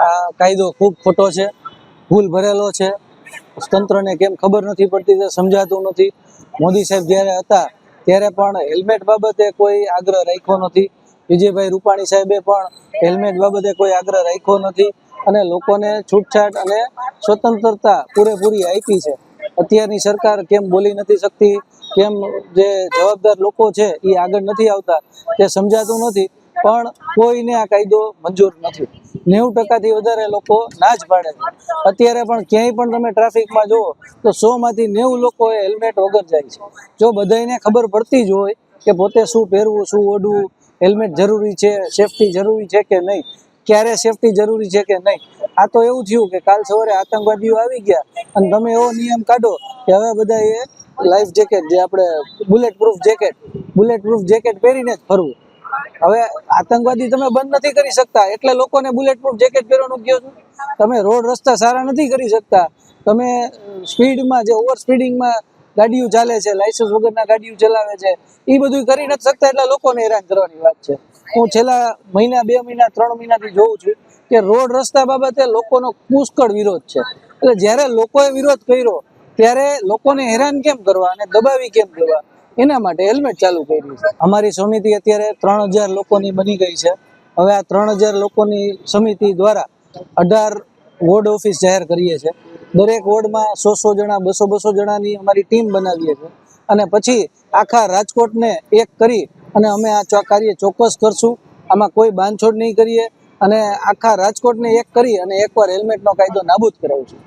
આ કાયદો ખૂબ ખોટો છે, ભૂલ ભરેલો છે. તંત્રને કેમ ખબર નથી પડતી તે સમજાતું નથી. મોદી સાહેબ જ્યારે હતા ત્યારે પણ હેલ્મેટ બાબતે કોઈ આગ્રહ રાખ્યો નથી. વિજયભાઈ રૂપાણી સાહેબે પણ હેલ્મેટ બાબતે કોઈ આગ્રહ રાખ્યો નથી અને લોકોને છૂટછાટ અને સ્વતંત્રતા પૂરેપૂરી આપી છે. અત્યારની સરકાર કેમ બોલી નથી શકતી, કેમ જે જવાબદાર લોકો છે એ આગળ નથી આવતા તે સમજાતું નથી. પણ કોઈને આ કાયદો મંજૂર નથી. 90% વધારે લોકો ના જ પાડે છે. અત્યારે પણ ક્યાંય પણ તમે ટ્રાફિકમાં જુઓ તો 100 માંથી 90 લોકો હેલ્મેટ વગર જાય છે. જો બધાને ખબર પડતી જ હોય કે પોતે શું પહેરવું, શું ઓઢવું, હેલ્મેટ જરૂરી છે, સેફટી જરૂરી છે કે નહીં, ક્યારે સેફટી જરૂરી છે કે નહીં. આ તો એવું થયું કે કાલ સવારે આતંકવાદીઓ આવી ગયા અને તમે એવો નિયમ કાઢો કે હવે બધા એ લાઈફ જેકેટ, જે આપણે બુલેટ પ્રૂફ જેકેટ પહેરીને જ ફરવું. હવે આતંકવાદી તમે બંધ નથી કરી શકતા એટલે લોકોને બુલેટ પ્રૂફ જેકેટ પહેરવાનું કહો છો. તમે રોડ રસ્તા સારા નથી કરી શકતા, તમે સ્પીડમાં જે ઓવર સ્પીડિંગમાં ગાડીઓ ચાલે છે, લાયસન્સ વગરના ગાડીઓ ચલાવે છે, એ બધું કરી નથી શકતા એટલે લોકોને હેરાન કરવાની વાત છે. હું છેલ્લા મહિના, 2 મહિના, 3 મહિનાથી જોઉં છું કે રોડ રસ્તા બાબતે લોકોનો પુષ્કળ વિરોધ છે. એટલે જ્યારે લોકોએ વિરોધ કર્યો ત્યારે લોકોને હેરાન કેમ કરવા અને દબાવી કેમ કરવા, એના માટે હેલ્મેટ ચાલુ કર્યું છે. અમારી સમિતિ અત્યારે 3000 લોકોની બની ગઈ છે. હવે આ 3000 લોકોની સમિતિ દ્વારા 18 વોર્ડ ઓફિસ જાહેર કરીએ છીએ. દરેક વોર્ડમાં 100 જણા, 200 જણાની અમારી ટીમ બનાવીએ છીએ અને પછી આખા રાજકોટને એક કરી અને અમે આ કાર્ય ચોક્કસ કરશું. આમાં કોઈ બાંધછોડ નહીં કરીએ અને આખા રાજકોટને એક કરી અને એકવાર હેલ્મેટનો કાયદો નાબૂદ કરાવશું.